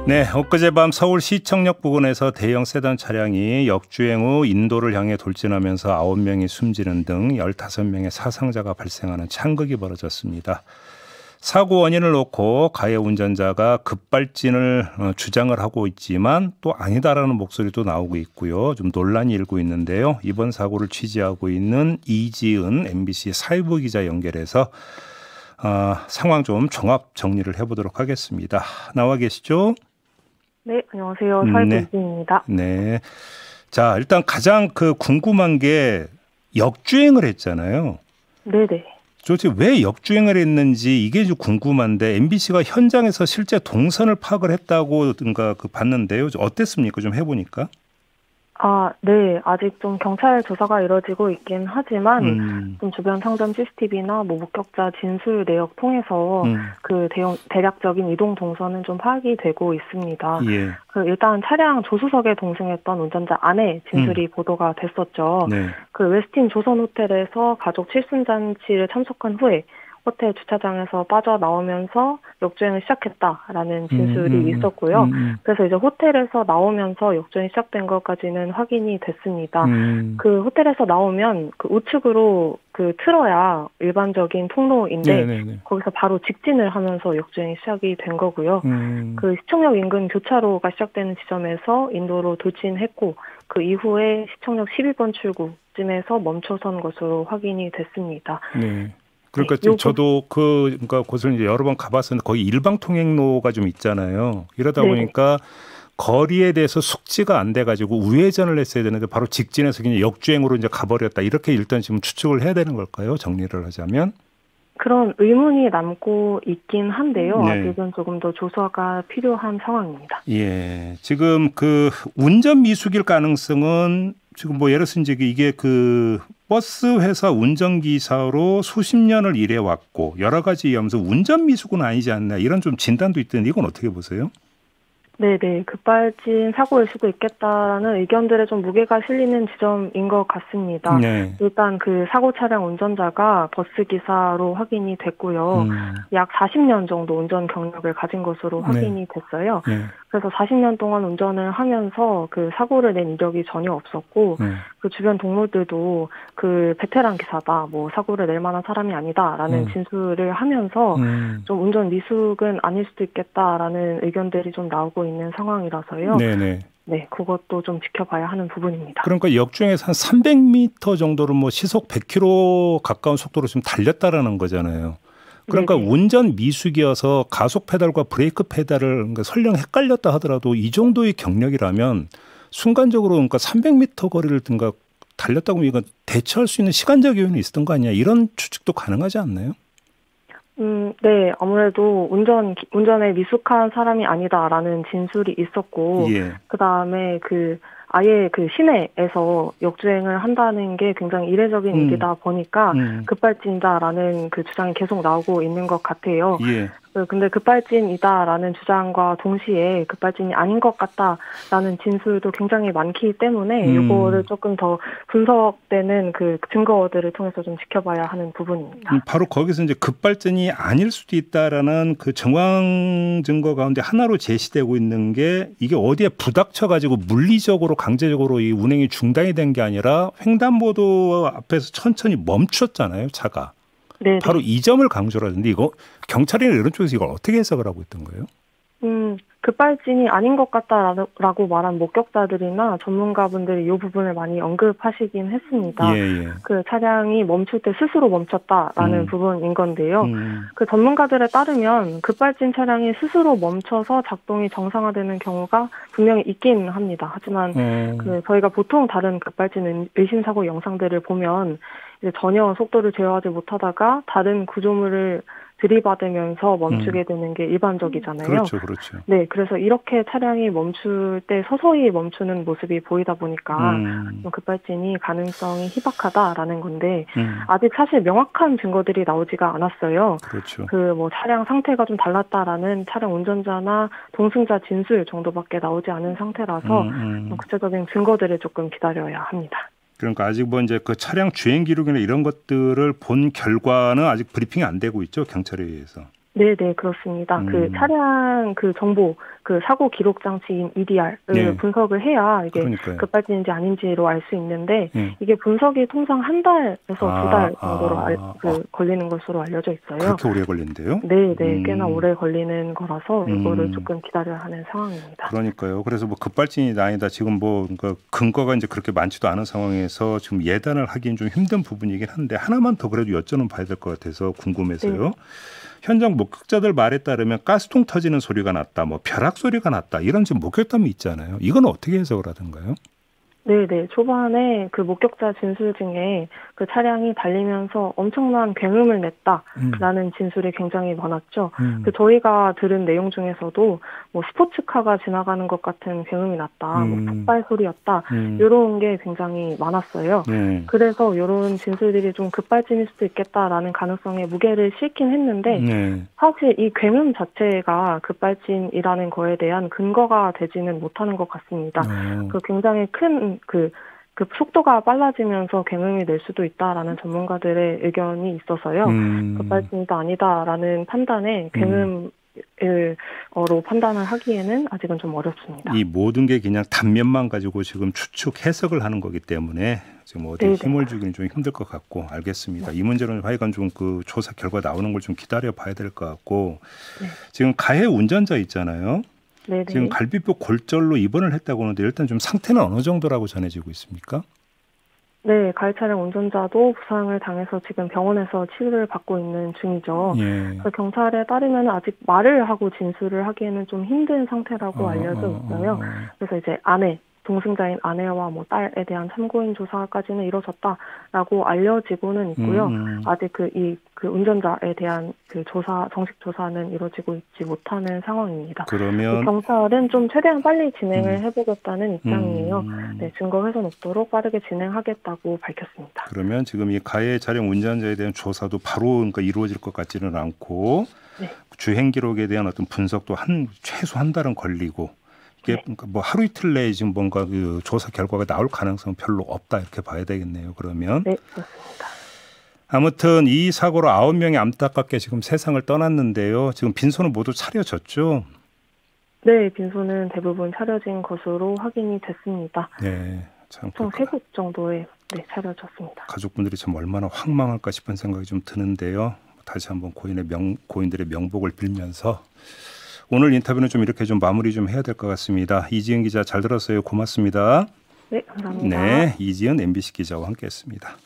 네, 엊그제 밤 서울 시청역 부근에서 대형 세단 차량이 역주행 후 인도를 향해 돌진하면서 9명이 숨지는 등 15명의 사상자가 발생하는 창극이 벌어졌습니다. 사고 원인을 놓고 가해 운전자가 급발진을 주장을 하고 있지만 또 아니다라는 목소리도 나오고 있고요. 좀 논란이 일고 있는데요. 이번 사고를 취재하고 있는 이지은 MBC 사회부 기자 연결해서 상황 좀 종합 정리를 해보도록 하겠습니다. 나와 계시죠? 네, 안녕하세요. 사회부 이지은입니다. 네. 자, 일단 가장 궁금한 게 역주행을 했잖아요. 네네. 도대체 왜 역주행을 했는지 이게 좀 궁금한데 MBC가 현장에서 실제 동선을 파악을 했다고 봤는데요. 어땠습니까? 좀 해보니까. 네. 아직 좀 경찰 조사가 이뤄지고 있긴 하지만 좀 주변 상점 CCTV나 목격자 진술 내역 통해서 대략적인 이동 동선은 좀 파악이 되고 있습니다. 예. 일단 차량 조수석에 동승했던 운전자 아내 진술이 보도가 됐었죠. 네. 웨스틴 조선 호텔에서 가족 칠순잔치를 참석한 후에 호텔 주차장에서 빠져나오면서 역주행을 시작했다라는 진술이 있었고요. 그래서 이제 호텔에서 나오면서 역주행이 시작된 것까지는 확인이 됐습니다. 그 호텔에서 나오면 우측으로 틀어야 일반적인 통로인데 네네네. 거기서 바로 직진을 하면서 역주행이 시작이 된 거고요. 시청역 인근 교차로가 시작되는 지점에서 인도로 돌진했고 그 이후에 시청역 11번 출구쯤에서 멈춰선 것으로 확인이 됐습니다. 네. 그러니까 저도 곳을 이제 여러 번 가봤었는데 거기 일방 통행로가 좀 있잖아요. 이러다 보니까 거리에 대해서 숙지가 안 돼가지고 우회전을 했어야 되는데 바로 직진해서 그냥 역주행으로 이제 가버렸다. 이렇게 일단 지금 추측을 해야 되는 걸까요? 정리를 하자면. 그런 의문이 남고 있긴 한데요. 네. 아직은 조금 더 조사가 필요한 상황입니다. 예, 지금 운전 미숙일 가능성은 지금 예를 들어서 이게 버스 회사 운전기사로 수십 년을 일해왔고 여러 가지 이하면서 운전 미숙은 아니지 않나 이런 좀 진단도 있던데 이건 어떻게 보세요? 네네. 급발진 사고일 수도 있겠다라는 의견들에 좀 무게가 실리는 지점인 것 같습니다. 네. 일단 사고 차량 운전자가 버스 기사로 확인이 됐고요. 약 40년 정도 운전 경력을 가진 것으로 확인이 됐어요. 네. 그래서 40년 동안 운전을 하면서 사고를 낸 이력이 전혀 없었고 주변 동료들도 베테랑 기사다, 사고를 낼 만한 사람이 아니다라는 진술을 하면서 좀 운전 미숙은 아닐 수도 있겠다라는 의견들이 좀 나오고 있는 상황이라서요. 네네. 네, 그것도 좀 지켜봐야 하는 부분입니다. 그러니까 역주행에서 한 300m 정도로 시속 100km 가까운 속도로 지금 달렸다라는 거잖아요. 그러니까 네네. 운전 미숙이어서 가속 페달과 브레이크 페달을 설령 헷갈렸다 하더라도 이 정도의 경력이라면 순간적으로 300m 거리를 달렸다고 이건 대처할 수 있는 시간적 여유는 있었던 거 아니야? 이런 추측도 가능하지 않나요? 네, 아무래도 운전에 미숙한 사람이 아니다라는 진술이 있었고, 그다음에 아예 시내에서 역주행을 한다는 게 굉장히 이례적인 일이다 보니까 급발진이다라는 주장이 계속 나오고 있는 것 같아요. 근데 급발진이다라는 주장과 동시에 급발진이 아닌 것 같다라는 진술도 굉장히 많기 때문에 이거를 조금 더 분석되는 증거들을 통해서 좀 지켜봐야 하는 부분입니다. 바로 거기서 이제 급발진이 아닐 수도 있다라는 정황 증거 가운데 하나로 제시되고 있는 게 이게 어디에 부닥쳐가지고 물리적으로 강제적으로 이 운행이 중단이 된 게 아니라 횡단보도 앞에서 천천히 멈췄잖아요, 차가. 네네. 바로 이 점을 강조를 하는데 이거 경찰이나 이런 쪽에서 이걸 어떻게 해석을 하고 있던 거예요? 급발진이 아닌 것 같다라고 말한 목격자들이나 전문가분들이 이 부분을 많이 언급하시긴 했습니다. 차량이 멈출 때 스스로 멈췄다라는 부분인 건데요. 전문가들에 따르면 급발진 차량이 스스로 멈춰서 작동이 정상화되는 경우가 분명히 있긴 합니다. 하지만 저희가 보통 다른 급발진 의심사고 영상들을 보면 이제 전혀 속도를 제어하지 못하다가 다른 구조물을 들이받으면서 멈추게 되는 게 일반적이잖아요. 그렇죠. 네, 그래서 이렇게 차량이 멈출 때 서서히 멈추는 모습이 보이다 보니까 급발진이 가능성이 희박하다라는 건데 아직 사실 명확한 증거들이 나오지가 않았어요. 그렇죠. 차량 상태가 좀 달랐다라는 차량 운전자나 동승자 진술 정도밖에 나오지 않은 상태라서 구체적인 증거들을 조금 기다려야 합니다. 그러니까 아직 이제 차량 주행 기록이나 이런 것들을 본 결과는 아직 브리핑이 안 되고 있죠, 경찰에 의해서. 네, 그렇습니다. 차량 정보, 그 사고 기록 장치인 EDR을 네. 분석을 해야 이게 그러니까요. 급발진인지 아닌지로 알 수 있는데 이게 분석이 통상 한 달에서 2달 정도로 걸리는 것으로 알려져 있어요. 그렇게 오래 걸린대요? 네, 꽤나 오래 걸리는 거라서 이거를 조금 기다려야 하는 상황입니다. 그러니까요. 그래서 뭐 급발진이 아니다. 지금 뭐 그러니까 근거가 이제 그렇게 많지도 않은 상황에서 지금 예단을 하기는 좀 힘든 부분이긴 한데 하나만 더 그래도 여쭤는 봐야 될 것 같아서 궁금해서요. 네. 현장 목격자들 말에 따르면 가스통 터지는 소리가 났다, 뭐 벼락 소리가 났다 이런 지금 목격담이 있잖아요. 이건 어떻게 해석을 하던가요? 네네. 초반에 그 목격자 진술 중에 그 차량이 달리면서 엄청난 굉음을 냈다라는 진술이 굉장히 많았죠. 그 저희가 들은 내용 중에서도 뭐 스포츠카가 지나가는 것 같은 굉음이 났다, 뭐 폭발 소리였다, 이런 게 굉장히 많았어요. 그래서 이런 진술들이 좀 급발진일 수도 있겠다라는 가능성에 무게를 싣긴 했는데 사실 이 굉음 자체가 급발진이라는 거에 대한 근거가 되지는 못하는 것 같습니다. 그 굉장히 큰 그 속도가 빨라지면서 굉음이 낼 수도 있다라는 전문가들의 의견이 있어서요. 급발진도 아니다라는 판단에 굉음으로 판단을 하기에는 아직은 좀 어렵습니다. 이 모든 게 그냥 단면만 가지고 지금 추측 해석을 하는 거기 때문에 지금 어디에 힘을 주기는 좀 힘들 것 같고 알겠습니다. 이 문제는 하여간 좀 그 조사 결과 나오는 걸 좀 기다려 봐야 될 것 같고 지금 가해 운전자 있잖아요. 네네. 지금 갈비뼈 골절로 입원을 했다고 하는데 일단 좀 상태는 어느 정도라고 전해지고 있습니까? 네, 가해 차량 운전자도 부상을 당해서 지금 병원에서 치료를 받고 있는 중이죠. 그래서 경찰에 따르면 아직 말을 하고 진술을 하기에는 좀 힘든 상태라고 알려져 있어요. 그래서 이제 동승자인 아내와 뭐 딸에 대한 참고인 조사까지는 이루어졌다라고 알려지고는 있고요. 아직 그 운전자에 대한 그 정식 조사는 이루어지고 있지 못하는 상황입니다. 그러면 경찰은 좀 최대한 빨리 진행을 해보겠다는 입장이에요. 네, 증거 훼손 없도록 빠르게 진행하겠다고 밝혔습니다. 그러면 지금 이 가해 차량 운전자에 대한 조사도 바로 그러니까 이루어질 것 같지는 않고 주행 기록에 대한 어떤 분석도 최소 한 달은 걸리고. 이게 그러니까 뭐 하루 이틀 내에 지금 뭔가 그 조사 결과가 나올 가능성은 별로 없다 이렇게 봐야 되겠네요. 그러면 네, 그렇습니다. 아무튼 이 사고로 9명이 안타깝게 지금 세상을 떠났는데요. 지금 빈소는 모두 차려졌죠? 네, 빈소는 대부분 차려진 것으로 확인이 됐습니다. 네, 참 총 3곳 정도에 차려졌습니다. 가족분들이 참 얼마나 황망할까 싶은 생각이 좀 드는데요. 다시 한번 고인들의 명복을 빌면서. 오늘 인터뷰는 좀 이렇게 좀 마무리 좀 해야 될 것 같습니다. 이지은 기자 잘 들었어요. 고맙습니다. 네, 감사합니다. 네, 이지은 MBC 기자와 함께했습니다.